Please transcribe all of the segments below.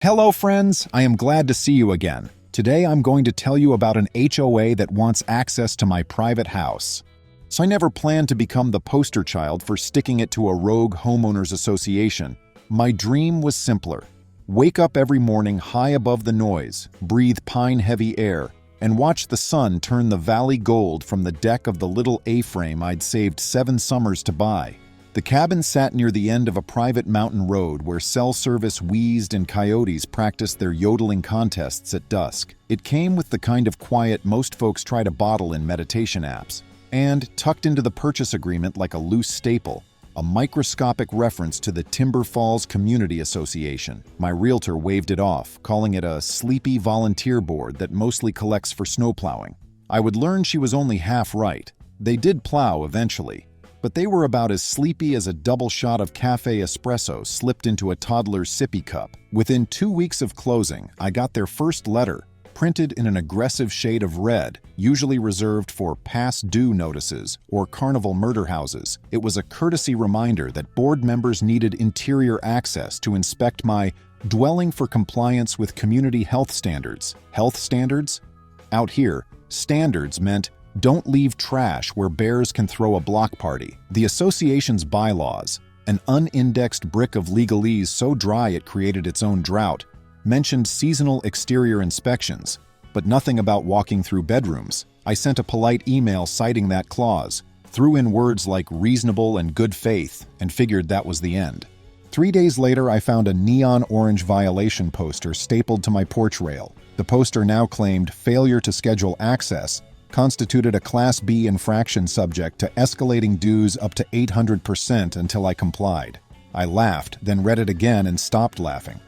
Hello friends, I am glad to see you again. Today I'm going to tell you about an HOA that wants access to my private house. So I never planned to become the poster child for sticking it to a rogue homeowners association. My dream was simpler. Wake up every morning high above the noise, breathe pine-heavy air, and watch the sun turn the valley gold from the deck of the little A-frame I'd saved 7 summers to buy. The cabin sat near the end of a private mountain road where cell service wheezed and coyotes practiced their yodeling contests at dusk. It came with the kind of quiet most folks try to bottle in meditation apps. And, tucked into the purchase agreement like a loose staple, a microscopic reference to the Timber Falls Community Association. My realtor waved it off, calling it a sleepy volunteer board that mostly collects for snowplowing. I would learn she was only half right. They did plow eventually, but they were about as sleepy as a double shot of cafe espresso slipped into a toddler's sippy cup. Within 2 weeks of closing, I got their first letter, printed in an aggressive shade of red, usually reserved for past due notices or carnival murder houses. It was a courtesy reminder that board members needed interior access to inspect my dwelling for compliance with community health standards. Health standards? Out here, standards meant don't leave trash where bears can throw a block party. The association's bylaws, an unindexed brick of legalese so dry it created its own drought, mentioned seasonal exterior inspections, but nothing about walking through bedrooms. I sent a polite email citing that clause, threw in words like reasonable and good faith, and figured that was the end. 3 days later, I found a neon orange violation poster stapled to my porch rail. The poster now claimed failure to schedule access constituted a Class B infraction subject to escalating dues up to 800% until I complied. I laughed, then read it again and stopped laughing.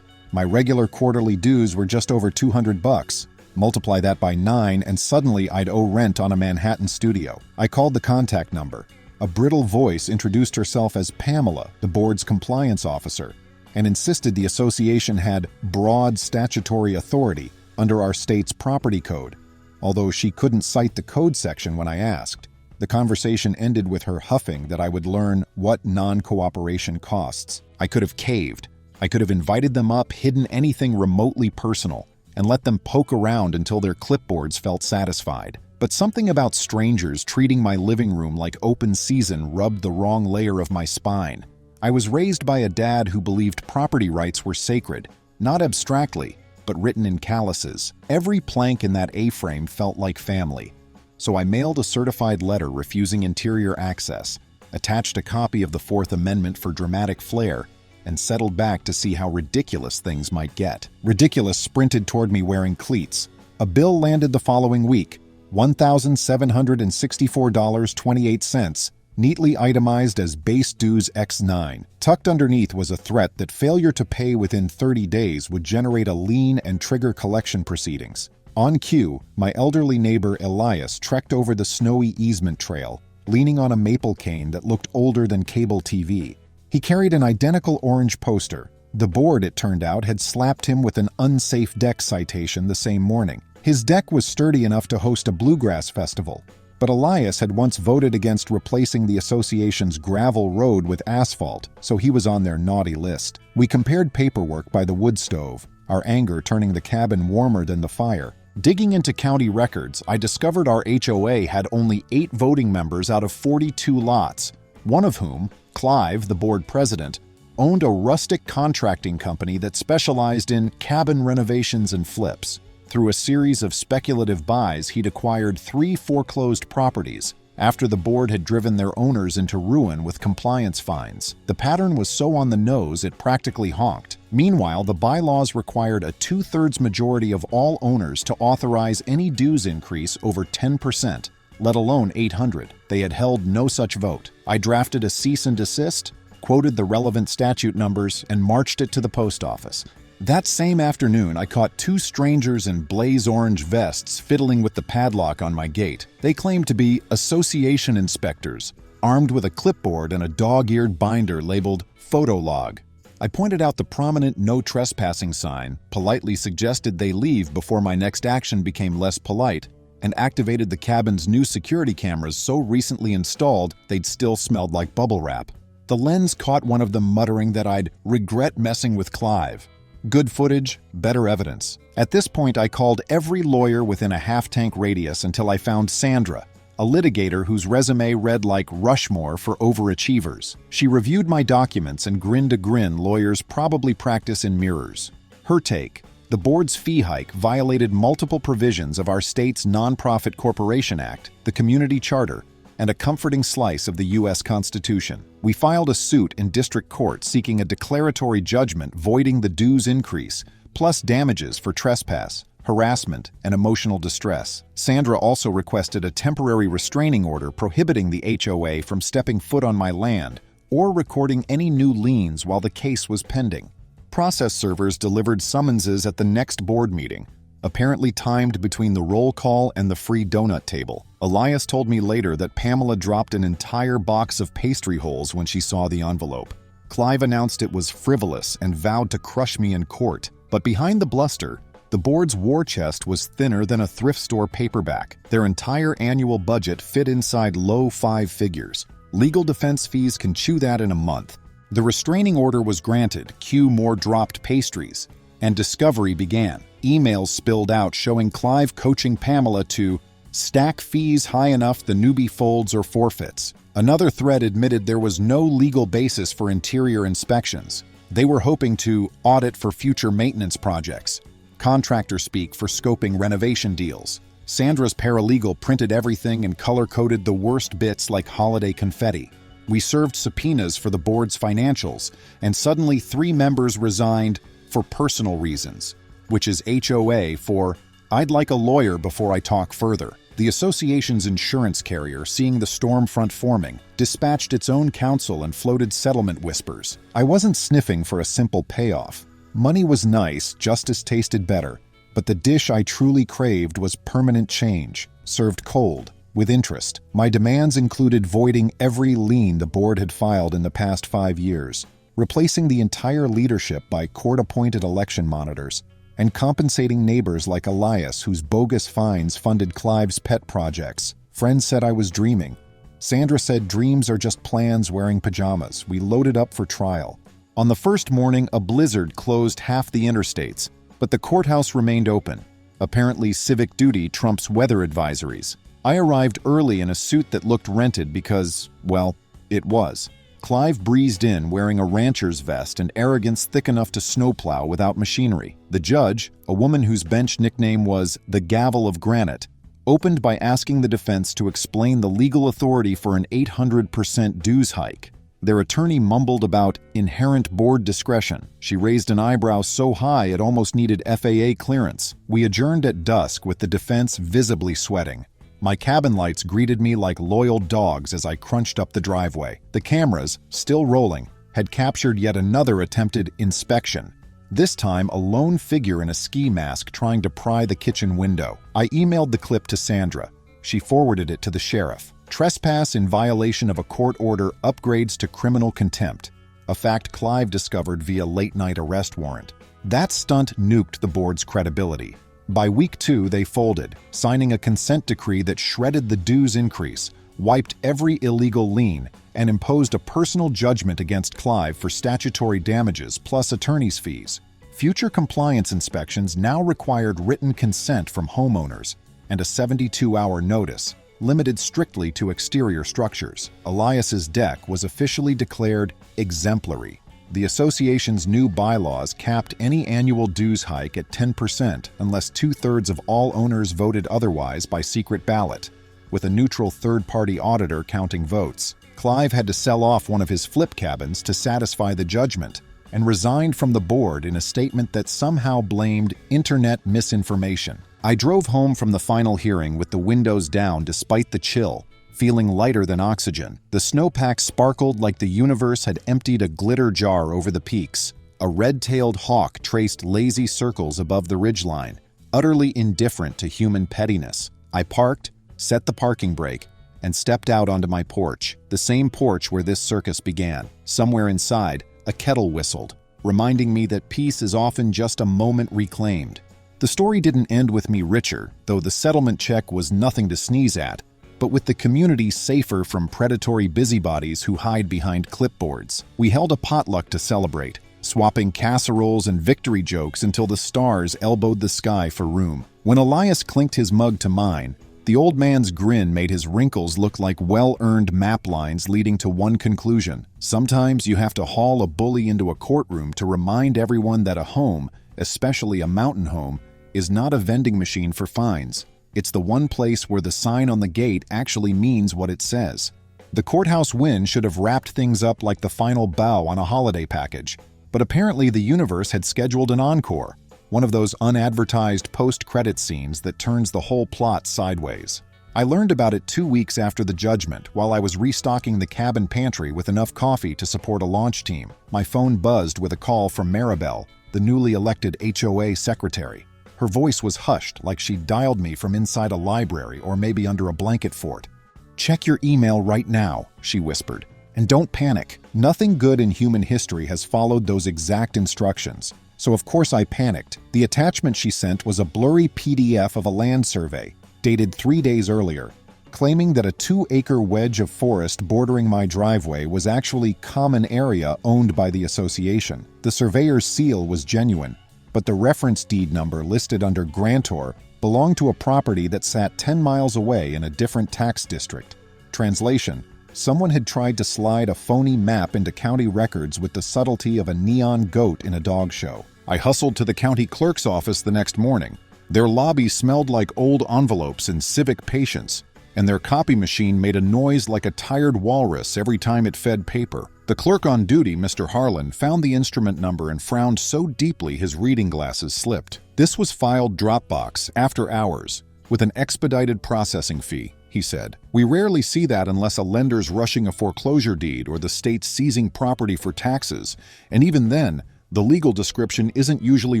My regular quarterly dues were just over $200. Multiply that by 9 and suddenly I'd owe rent on a Manhattan studio. I called the contact number. A brittle voice introduced herself as Pamela, the board's compliance officer, and insisted the association had broad statutory authority under our state's property code, although she couldn't cite the code section when I asked. The conversation ended with her huffing that I would learn what non-cooperation costs. I could have caved. I could have invited them up, hidden anything remotely personal, and let them poke around until their clipboards felt satisfied. But something about strangers treating my living room like open season rubbed the wrong layer of my spine. I was raised by a dad who believed property rights were sacred, not abstractly, but written in calluses. Every plank in that A-frame felt like family. So I mailed a certified letter refusing interior access, attached a copy of the Fourth Amendment for dramatic flair, and settled back to see how ridiculous things might get. Ridiculous sprinted toward me wearing cleats. A bill landed the following week, $1,764.28, neatly itemized as base dues X9. Tucked underneath was a threat that failure to pay within 30 days would generate a lien and trigger collection proceedings. On cue, my elderly neighbor Elias trekked over the snowy easement trail, leaning on a maple cane that looked older than cable TV. He carried an identical orange poster. The board, it turned out, had slapped him with an unsafe deck citation the same morning. His deck was sturdy enough to host a bluegrass festival, but Elias had once voted against replacing the association's gravel road with asphalt, so he was on their naughty list. We compared paperwork by the wood stove, our anger turning the cabin warmer than the fire. Digging into county records, I discovered our HOA had only 8 voting members out of 42 lots, one of whom, Clive, the board president, owned a rustic contracting company that specialized in cabin renovations and flips. Through a series of speculative buys, he'd acquired 3 foreclosed properties after the board had driven their owners into ruin with compliance fines. The pattern was so on the nose it practically honked. Meanwhile, the bylaws required a 2/3 majority of all owners to authorize any dues increase over 10%, let alone 800. They had held no such vote. I drafted a cease and desist, quoted the relevant statute numbers, and marched it to the post office. That same afternoon, I caught 2 strangers in blaze orange vests fiddling with the padlock on my gate. They claimed to be association inspectors, armed with a clipboard and a dog-eared binder labeled photo log. I pointed out the prominent no trespassing sign, politely suggested they leave before my next action became less polite, and activated the cabin's new security cameras so recently installed they'd still smelled like bubble wrap. The lens caught one of them muttering that I'd regret messing with Clive. Good footage, better evidence. At this point, I called every lawyer within a half-tank radius until I found Sandra, a litigator whose resume read like Rushmore for overachievers. She reviewed my documents and grinned a grin lawyers probably practice in mirrors. Her take: the board's fee hike violated multiple provisions of our state's Nonprofit Corporation Act, the Community Charter, and a comforting slice of the U.S. Constitution. We filed a suit in district court seeking a declaratory judgment voiding the dues increase, plus damages for trespass, harassment, and emotional distress. Sandra also requested a temporary restraining order prohibiting the HOA from stepping foot on my land or recording any new liens while the case was pending. Process servers delivered summonses at the next board meeting, apparently timed between the roll call and the free donut table. Elias told me later that Pamela dropped an entire box of pastry holes when she saw the envelope. Clive announced it was frivolous and vowed to crush me in court. But behind the bluster, the board's war chest was thinner than a thrift store paperback. Their entire annual budget fit inside low 5 figures. Legal defense fees can chew that in a month. The restraining order was granted, cue more dropped pastries, and discovery began. Emails spilled out showing Clive coaching Pamela to stack fees high enough the newbie folds or forfeits. Another thread admitted there was no legal basis for interior inspections. They were hoping to audit for future maintenance projects, contractor speak for scoping renovation deals. Sandra's paralegal printed everything and color-coded the worst bits like holiday confetti. We served subpoenas for the board's financials, and suddenly 3 members resigned for personal reasons, which is HOA for "I'd like a lawyer before I talk further." The association's insurance carrier, seeing the storm front forming, dispatched its own counsel and floated settlement whispers. I wasn't sniffing for a simple payoff. Money was nice, justice tasted better, but the dish I truly craved was permanent change, served cold, with interest. My demands included voiding every lien the board had filed in the past 5 years, replacing the entire leadership by court-appointed election monitors, and compensating neighbors like Elias whose bogus fines funded Clive's pet projects. Friends said I was dreaming. Sandra said dreams are just plans wearing pajamas. We loaded up for trial. On the first morning, a blizzard closed half the interstates, but the courthouse remained open. Apparently, civic duty trumps weather advisories. I arrived early in a suit that looked rented because, well, it was. Clive breezed in wearing a rancher's vest and arrogance thick enough to snowplow without machinery. The judge, a woman whose bench nickname was the Gavel of Granite, opened by asking the defense to explain the legal authority for an 800% dues hike. Their attorney mumbled about inherent board discretion. She raised an eyebrow so high it almost needed FAA clearance. We adjourned at dusk with the defense visibly sweating. My cabin lights greeted me like loyal dogs as I crunched up the driveway. The cameras, still rolling, had captured yet another attempted inspection. This time, a lone figure in a ski mask trying to pry the kitchen window. I emailed the clip to Sandra. She forwarded it to the sheriff. Trespass in violation of a court order upgrades to criminal contempt, a fact Clive discovered via late-night arrest warrant. That stunt nuked the board's credibility. By week 2, they folded, signing a consent decree that shredded the dues increase, wiped every illegal lien, and imposed a personal judgment against Clive for statutory damages plus attorney's fees. Future compliance inspections now required written consent from homeowners and a 72-hour notice, limited strictly to exterior structures. Elias's deck was officially declared exemplary. The association's new bylaws capped any annual dues hike at 10% unless 2/3 of all owners voted otherwise by secret ballot, with a neutral third-party auditor counting votes. Clive had to sell off one of his flip cabins to satisfy the judgment and resigned from the board in a statement that somehow blamed internet misinformation. I drove home from the final hearing with the windows down despite the chill, feeling lighter than oxygen. The snowpack sparkled like the universe had emptied a glitter jar over the peaks. A red-tailed hawk traced lazy circles above the ridgeline, utterly indifferent to human pettiness. I parked, set the parking brake, and stepped out onto my porch, the same porch where this circus began. Somewhere inside, a kettle whistled, reminding me that peace is often just a moment reclaimed. The story didn't end with me richer, though the settlement check was nothing to sneeze at, but with the community safer from predatory busybodies who hide behind clipboards. We held a potluck to celebrate, swapping casseroles and victory jokes until the stars elbowed the sky for room. When Elias clinked his mug to mine, the old man's grin made his wrinkles look like well-earned map lines leading to one conclusion. Sometimes you have to haul a bully into a courtroom to remind everyone that a home, especially a mountain home, is not a vending machine for fines. It's the one place where the sign on the gate actually means what it says. The courthouse win should have wrapped things up like the final bow on a holiday package, but apparently the universe had scheduled an encore. One of those unadvertised post-credit scenes that turns the whole plot sideways. I learned about it 2 weeks after the judgment while I was restocking the cabin pantry with enough coffee to support a launch team. My phone buzzed with a call from Maribel, the newly elected HOA secretary. Her voice was hushed like she'd dialed me from inside a library or maybe under a blanket fort. "Check your email right now," she whispered. "And don't panic. Nothing good in human history has followed those exact instructions. So of course I panicked. The attachment she sent was a blurry PDF of a land survey, dated 3 days earlier, claiming that a 2-acre wedge of forest bordering my driveway was actually common area owned by the association. The surveyor's seal was genuine, but the reference deed number listed under grantor belonged to a property that sat 10 miles away in a different tax district. Translation: someone had tried to slide a phony map into county records with the subtlety of a neon goat in a dog show. I hustled to the county clerk's office the next morning. Their lobby smelled like old envelopes and civic patience, and their copy machine made a noise like a tired walrus every time it fed paper. The clerk on duty, Mr. Harlan, found the instrument number and frowned so deeply his reading glasses slipped. "This was filed Dropbox, after hours, with an expedited processing fee," he said. "We rarely see that unless a lender's rushing a foreclosure deed or the state's seizing property for taxes, and even then, the legal description isn't usually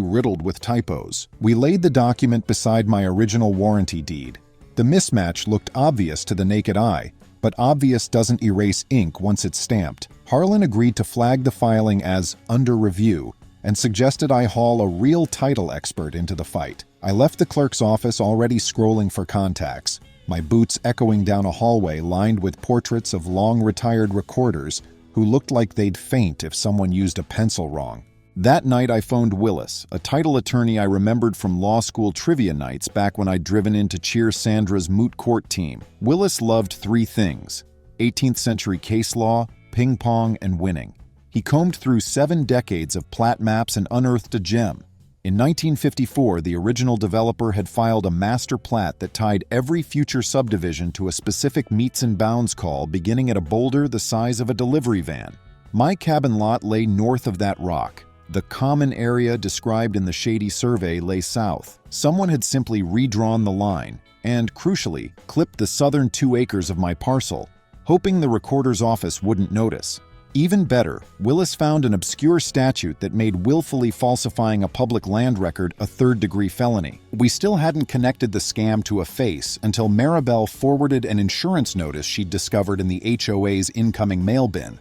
riddled with typos." We laid the document beside my original warranty deed. The mismatch looked obvious to the naked eye, but obvious doesn't erase ink once it's stamped. Harlan agreed to flag the filing as under review and suggested I haul a real title expert into the fight. I left the clerk's office already scrolling for contacts, my boots echoing down a hallway lined with portraits of long-retired recorders who looked like they'd faint if someone used a pencil wrong. That night I phoned Willis, a title attorney I remembered from law school trivia nights back when I'd driven in to cheer Sandra's moot court team. Willis loved 3 things: 18th century case law, ping pong, and winning. He combed through 7 decades of plat maps and unearthed a gem. In 1954, the original developer had filed a master plat that tied every future subdivision to a specific meets and bounds call beginning at a boulder the size of a delivery van. My cabin lot lay north of that rock. The common area described in the shady survey lay south. Someone had simply redrawn the line and, crucially, clipped the southern 2 acres of my parcel, hoping the recorder's office wouldn't notice. Even better, Willis found an obscure statute that made willfully falsifying a public land record a third-degree felony. We still hadn't connected the scam to a face until Maribel forwarded an insurance notice she'd discovered in the HOA's incoming mail bin.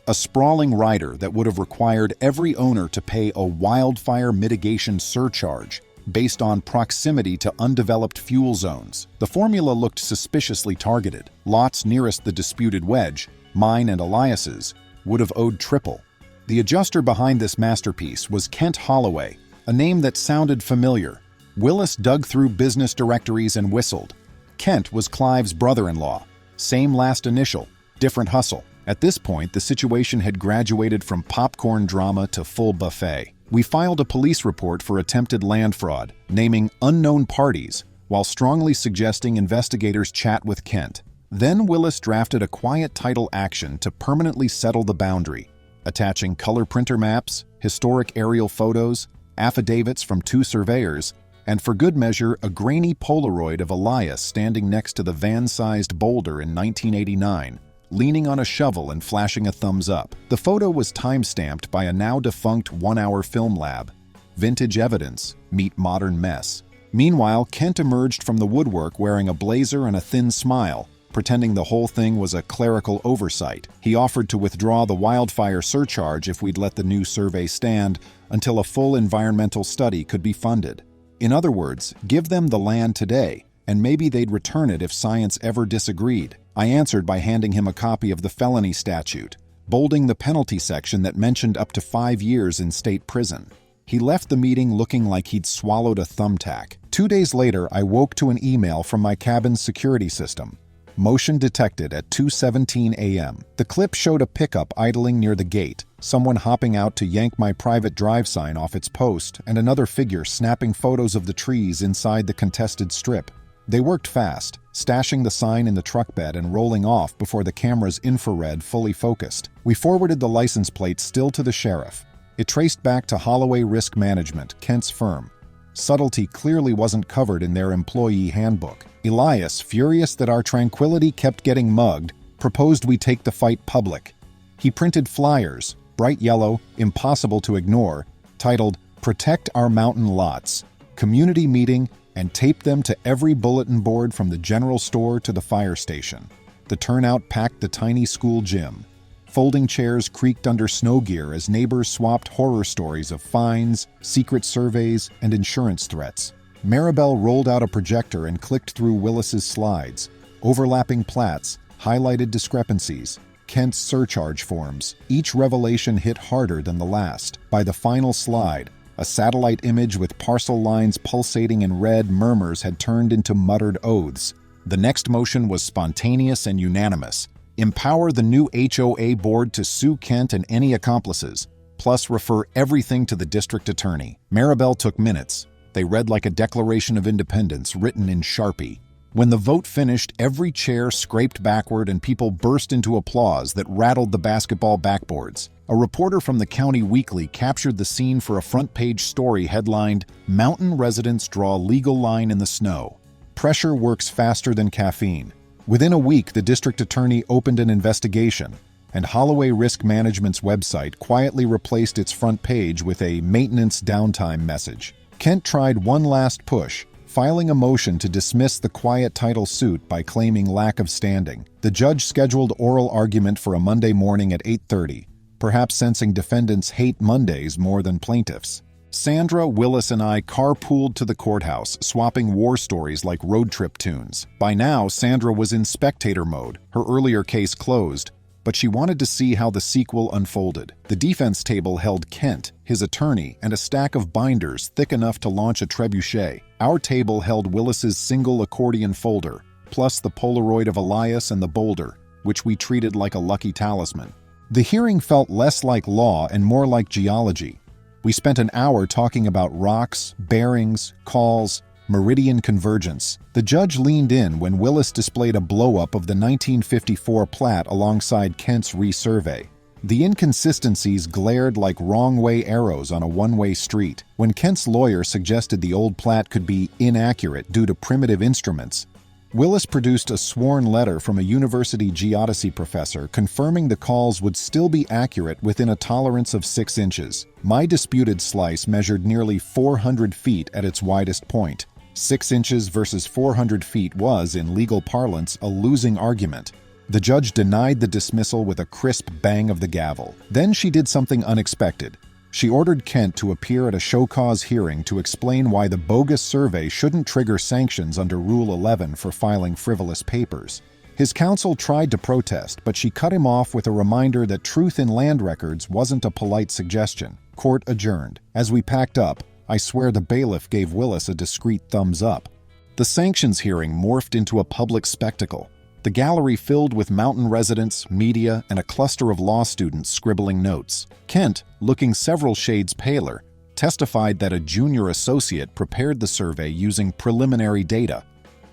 A sprawling rider that would have required every owner to pay a wildfire mitigation surcharge based on proximity to undeveloped fuel zones. The formula looked suspiciously targeted. Lots nearest the disputed wedge, mine and Elias's, would have owed triple. The adjuster behind this masterpiece was Kent Holloway, a name that sounded familiar. Willis dug through business directories and whistled. Kent was Clive's brother-in-law. Same last initial, different hustle. At this point, the situation had graduated from popcorn drama to full buffet. We filed a police report for attempted land fraud, naming unknown parties, while strongly suggesting investigators chat with Kent. Then Willis drafted a quiet title action to permanently settle the boundary, attaching color printer maps, historic aerial photos, affidavits from 2 surveyors, and for good measure, a grainy Polaroid of Elias standing next to the van-sized boulder in 1989, leaning on a shovel and flashing a thumbs up. The photo was time-stamped by a now-defunct 1-hour film lab. Vintage evidence, meet modern mess. Meanwhile, Kent emerged from the woodwork wearing a blazer and a thin smile, pretending the whole thing was a clerical oversight. He offered to withdraw the wildfire surcharge if we'd let the new survey stand until a full environmental study could be funded. In other words, give them the land today, and maybe they'd return it if science ever disagreed. I answered by handing him a copy of the felony statute, bolding the penalty section that mentioned up to 5 years in state prison. He left the meeting looking like he'd swallowed a thumbtack. 2 days later, I woke to an email from my cabin's security system. Motion detected at 2:17 a.m. The clip showed a pickup idling near the gate, someone hopping out to yank my private drive sign off its post, and another figure snapping photos of the trees inside the contested strip. They worked fast, stashing the sign in the truck bed and rolling off before the camera's infrared fully focused. We forwarded the license plate still to the sheriff. It traced back to HOA Risk Management, Kent's firm. Subtlety clearly wasn't covered in their employee handbook. Elias, furious that our tranquility kept getting mugged, proposed we take the fight public. He printed flyers, bright yellow, impossible to ignore, titled "Protect Our Mountain Lots," community meeting, and taped them to every bulletin board from the general store to the fire station. The turnout packed the tiny school gym. Folding chairs creaked under snow gear as neighbors swapped horror stories of fines, secret surveys, and insurance threats. Maribel rolled out a projector and clicked through Willis's slides, overlapping plats, highlighted discrepancies, Kent's surcharge forms. Each revelation hit harder than the last. By the final slide, a satellite image with parcel lines pulsating in red murmurs had turned into muttered oaths. The next motion was spontaneous and unanimous. Empower the new HOA board to sue Kent and any accomplices, plus refer everything to the district attorney. Maribel took minutes. They read like a Declaration of Independence written in Sharpie. When the vote finished, every chair scraped backward and people burst into applause that rattled the basketball backboards. A reporter from the County Weekly captured the scene for a front-page story headlined, "Mountain Residents Draw Legal Line in the Snow. Pressure Works Faster Than Caffeine." Within a week, the district attorney opened an investigation, and HOA Risk Management's website quietly replaced its front page with a maintenance downtime message. Kent tried one last push, filing a motion to dismiss the quiet title suit by claiming lack of standing. The judge scheduled oral argument for a Monday morning at 8:30, perhaps sensing defendants hate Mondays more than plaintiffs. Sandra, Willis, and I carpooled to the courthouse, swapping war stories like road trip tunes. By now, Sandra was in spectator mode, her earlier case closed, but she wanted to see how the sequel unfolded. The defense table held Kent, his attorney, and a stack of binders thick enough to launch a trebuchet. Our table held Willis's single accordion folder, plus the Polaroid of Elias and the boulder, which we treated like a lucky talisman. The hearing felt less like law and more like geology. We spent an hour talking about rocks, bearings, calls, meridian convergence. The judge leaned in when Willis displayed a blow-up of the 1954 plat alongside Kent's resurvey. The inconsistencies glared like wrong-way arrows on a one-way street. When Kent's lawyer suggested the old plat could be inaccurate due to primitive instruments, Willis produced a sworn letter from a university geodesy professor confirming the calls would still be accurate within a tolerance of 6 inches. My disputed slice measured nearly 400 feet at its widest point. 6 inches versus 400 feet was, in legal parlance, a losing argument. The judge denied the dismissal with a crisp bang of the gavel. Then she did something unexpected. She ordered Kent to appear at a show-cause hearing to explain why the bogus survey shouldn't trigger sanctions under Rule 11 for filing frivolous papers. His counsel tried to protest, but she cut him off with a reminder that truth in land records wasn't a polite suggestion. Court adjourned. As we packed up, I swear the bailiff gave Willis a discreet thumbs up. The sanctions hearing morphed into a public spectacle. The gallery filled with mountain residents, media, and a cluster of law students scribbling notes. Kent, looking several shades paler, testified that a junior associate prepared the survey using preliminary data.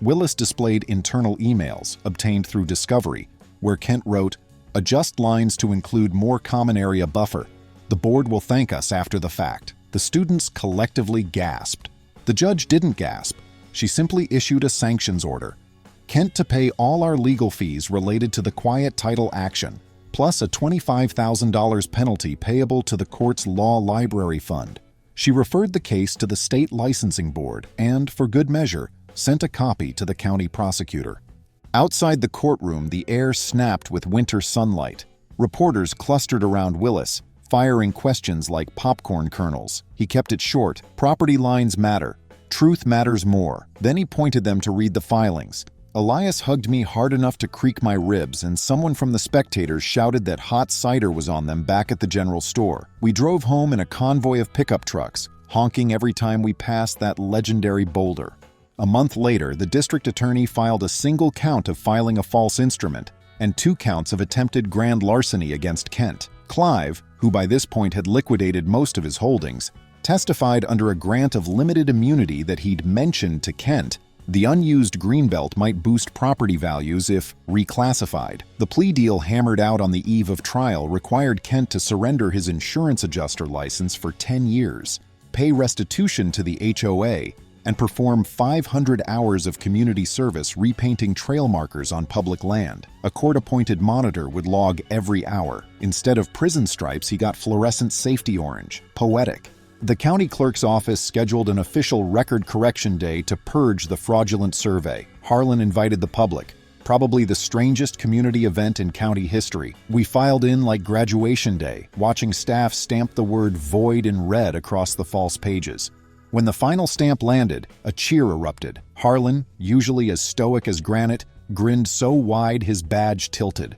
Willis displayed internal emails, obtained through discovery, where Kent wrote, "Adjust lines to include more common area buffer. The board will thank us after the fact." The students collectively gasped. The judge didn't gasp. She simply issued a sanctions order. Kent to pay all our legal fees related to the quiet title action, plus a $25,000 penalty payable to the court's law library fund. She referred the case to the state licensing board and, for good measure, sent a copy to the county prosecutor. Outside the courtroom, the air snapped with winter sunlight. Reporters clustered around Willis, firing questions like popcorn kernels. He kept it short. Property lines matter. Truth matters more. Then he pointed them to read the filings. Elias hugged me hard enough to creak my ribs, and someone from the spectators shouted that hot cider was on them back at the general store. We drove home in a convoy of pickup trucks, honking every time we passed that legendary boulder. A month later, the district attorney filed a single count of filing a false instrument and 2 counts of attempted grand larceny against Kent. Clive, who by this point had liquidated most of his holdings, testified under a grant of limited immunity that he'd mentioned to Kent the unused greenbelt might boost property values if reclassified. The plea deal hammered out on the eve of trial required Kent to surrender his insurance adjuster license for 10 years, pay restitution to the HOA, and perform 500 hours of community service repainting trail markers on public land. A court-appointed monitor would log every hour. Instead of prison stripes, he got fluorescent safety orange. Poetic. The county clerk's office scheduled an official record correction day to purge the fraudulent survey. Harlan invited the public, probably the strangest community event in county history. We filed in like graduation day, watching staff stamp the word void in red across the false pages. When the final stamp landed, a cheer erupted. Harlan, usually as stoic as granite, grinned so wide his badge tilted.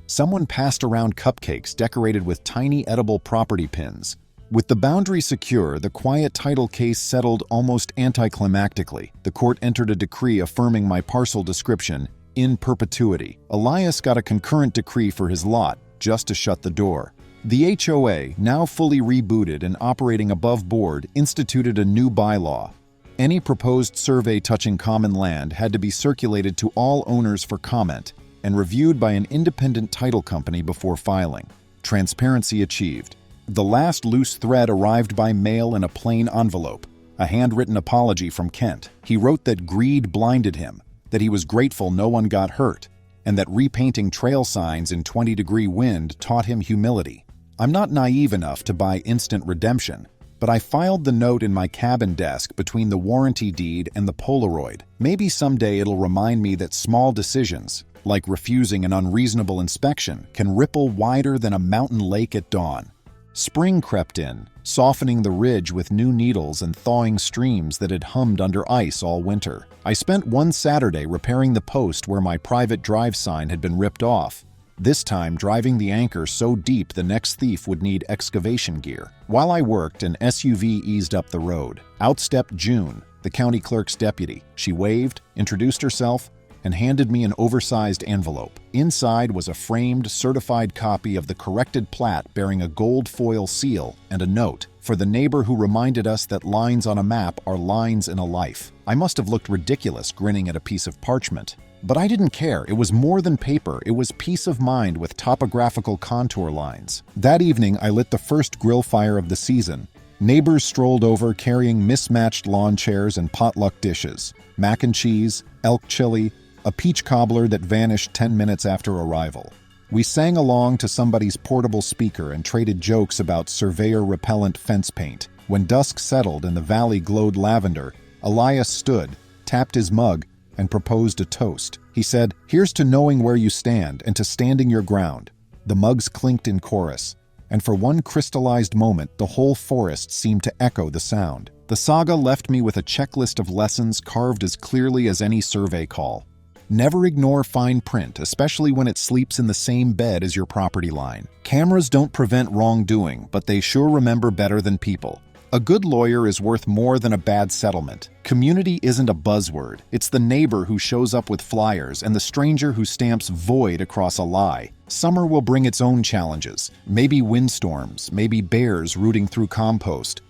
Someone passed around cupcakes decorated with tiny edible property pins. With the boundary secure, the quiet title case settled almost anticlimactically. The court entered a decree affirming my parcel description in perpetuity. Elias got a concurrent decree for his lot, just to shut the door. The HOA, now fully rebooted and operating above board, instituted a new bylaw. Any proposed survey touching common land had to be circulated to all owners for comment and reviewed by an independent title company before filing. Transparency achieved. The last loose thread arrived by mail in a plain envelope, a handwritten apology from Kent. He wrote that greed blinded him, that he was grateful no one got hurt, and that repainting trail signs in 20-degree wind taught him humility. I'm not naive enough to buy instant redemption, but I filed the note in my cabin desk between the warranty deed and the Polaroid. Maybe someday it'll remind me that small decisions, like refusing an unreasonable inspection, can ripple wider than a mountain lake at dawn. Spring crept in, softening the ridge with new needles and thawing streams that had hummed under ice all winter. I spent one Saturday repairing the post where my private drive sign had been ripped off, this time driving the anchor so deep the next thief would need excavation gear. While I worked, an SUV eased up the road. Out stepped June, the county clerk's deputy. She waved, introduced herself, and handed me an oversized envelope. Inside was a framed, certified copy of the corrected plat bearing a gold foil seal and a note for the neighbor who reminded us that lines on a map are lines in a life. I must have looked ridiculous grinning at a piece of parchment. But I didn't care. It was more than paper. It was peace of mind with topographical contour lines. That evening, I lit the first grill fire of the season. Neighbors strolled over carrying mismatched lawn chairs and potluck dishes, mac and cheese, elk chili, a peach cobbler that vanished 10 minutes after arrival. We sang along to somebody's portable speaker and traded jokes about surveyor-repellent fence paint. When dusk settled and the valley glowed lavender, Elias stood, tapped his mug, and proposed a toast. He said, "Here's to knowing where you stand and to standing your ground." The mugs clinked in chorus, and for one crystallized moment, the whole forest seemed to echo the sound. The saga left me with a checklist of lessons carved as clearly as any survey call. Never ignore fine print, especially when it sleeps in the same bed as your property line. Cameras don't prevent wrongdoing, but they sure remember better than people. A good lawyer is worth more than a bad settlement. Community isn't a buzzword. It's the neighbor who shows up with flyers and the stranger who stamps void across a lie. Summer will bring its own challenges. Maybe windstorms, maybe bears rooting through compost.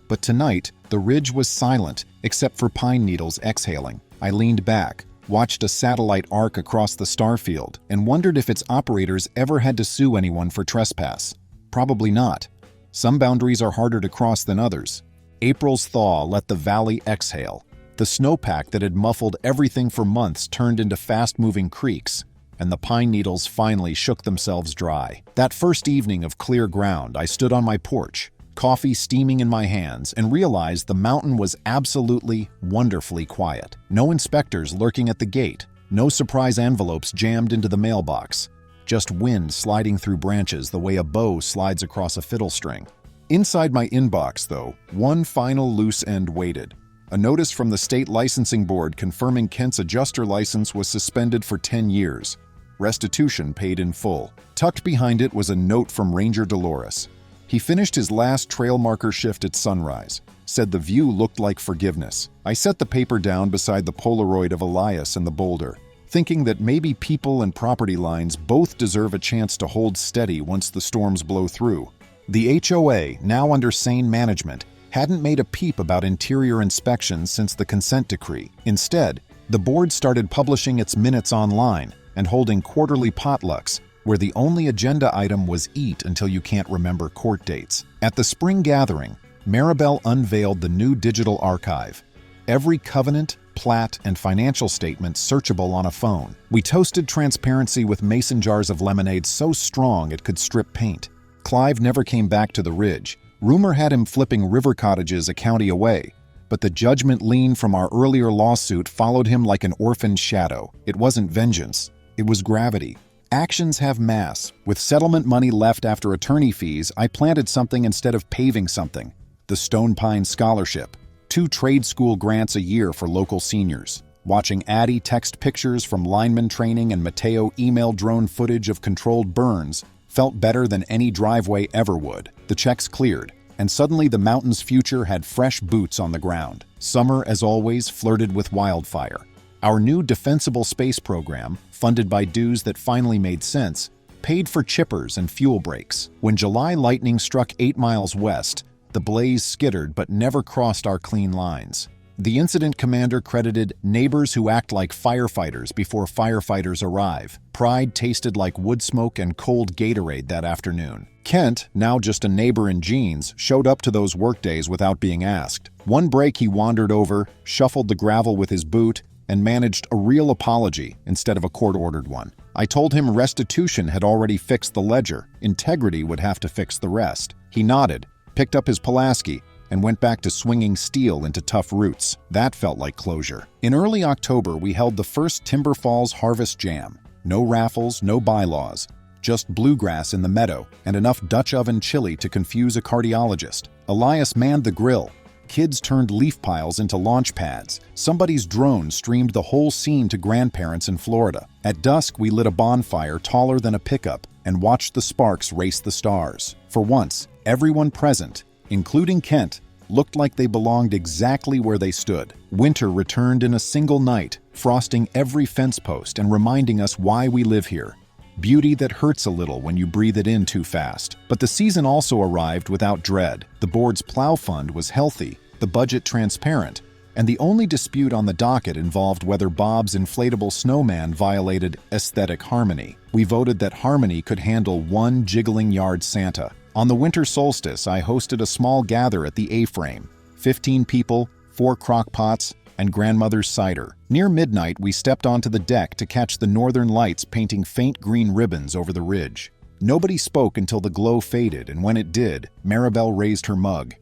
But tonight, the ridge was silent, except for pine needles exhaling. I leaned back, watched a satellite arc across the starfield, and wondered if its operators ever had to sue anyone for trespass. Probably not. Some boundaries are harder to cross than others. April's thaw let the valley exhale. The snowpack that had muffled everything for months turned into fast-moving creeks, and the pine needles finally shook themselves dry. That first evening of clear ground, I stood on my porch, coffee steaming in my hands, and realized the mountain was absolutely, wonderfully quiet. No inspectors lurking at the gate, no surprise envelopes jammed into the mailbox. Just wind sliding through branches the way a bow slides across a fiddle string. Inside my inbox, though, one final loose end waited. A notice from the state licensing board confirming Kent's adjuster license was suspended for 10 years. Restitution paid in full. Tucked behind it was a note from Ranger Dolores. He finished his last trail marker shift at sunrise, said the view looked like forgiveness. I set the paper down beside the Polaroid of Elias and the boulder, thinking that maybe people and property lines both deserve a chance to hold steady once the storms blow through. The HOA, now under sane management, hadn't made a peep about interior inspections since the consent decree. Instead, the board started publishing its minutes online and holding quarterly potlucks, where the only agenda item was eat until you can't remember court dates. At the spring gathering, Maribel unveiled the new digital archive. Every covenant, plat, and financial statement searchable on a phone. We toasted transparency with mason jars of lemonade so strong it could strip paint. Clive never came back to the ridge. Rumor had him flipping river cottages a county away, but the judgment lien from our earlier lawsuit followed him like an orphaned shadow. It wasn't vengeance, it was gravity. Actions have mass. With settlement money left after attorney fees, I planted something instead of paving something. The Stone Pine Scholarship. 2 trade school grants a year for local seniors. Watching Addie text pictures from lineman training and Mateo email drone footage of controlled burns felt better than any driveway ever would. The checks cleared, and suddenly the mountain's future had fresh boots on the ground. Summer, as always, flirted with wildfire. Our new defensible space program, funded by dues that finally made sense, paid for chippers and fuel breaks. When July lightning struck 8 miles west, the blaze skittered but never crossed our clean lines. The incident commander credited neighbors who act like firefighters before firefighters arrive. Pride tasted like wood smoke and cold Gatorade that afternoon. Kent, now just a neighbor in jeans, showed up to those workdays without being asked. One break he wandered over, shuffled the gravel with his boot, and managed a real apology instead of a court-ordered one. I told him restitution had already fixed the ledger. Integrity would have to fix the rest. He nodded, picked up his Pulaski, and went back to swinging steel into tough roots. That felt like closure. In early October, we held the first Timber Falls Harvest Jam. No raffles, no bylaws, just bluegrass in the meadow and enough Dutch oven chili to confuse a cardiologist. Elias manned the grill. Kids turned leaf piles into launch pads. Somebody's drone streamed the whole scene to grandparents in Florida. At dusk, we lit a bonfire taller than a pickup and watched the sparks race the stars. For once, everyone present, including Kent, looked like they belonged exactly where they stood. Winter returned in a single night, frosting every fence post and reminding us why we live here. Beauty that hurts a little when you breathe it in too fast. But the season also arrived without dread. The board's plow fund was healthy, the budget transparent, and the only dispute on the docket involved whether Bob's inflatable snowman violated aesthetic harmony. We voted that harmony could handle one jiggling yard Santa. On the winter solstice, I hosted a small gather at the A-frame. 15 people, 4 crock pots, and grandmother's cider. Near midnight, we stepped onto the deck to catch the northern lights painting faint green ribbons over the ridge. Nobody spoke until the glow faded, and when it did, Maribel raised her mug.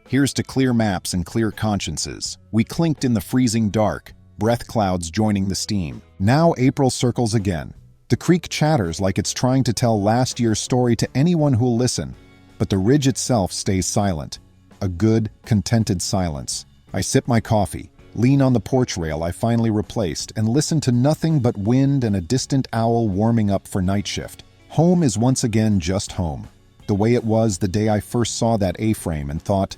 Here's to clear maps and clear consciences. We clinked in the freezing dark, breath clouds joining the steam. Now April circles again. The creek chatters like it's trying to tell last year's story to anyone who'll listen, but the ridge itself stays silent. A good, contented silence. I sip my coffee, lean on the porch rail I finally replaced, and listen to nothing but wind and a distant owl warming up for night shift. Home is once again just home, the way it was the day I first saw that A-frame and thought,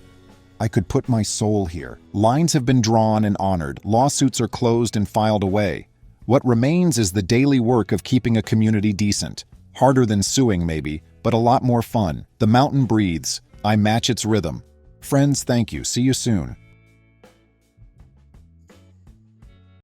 I could put my soul here. Lines have been drawn and honored, lawsuits are closed and filed away. What remains is the daily work of keeping a community decent. Harder than suing maybe, but a lot more fun. The mountain breathes. I match its rhythm. Friends, thank you. See you soon.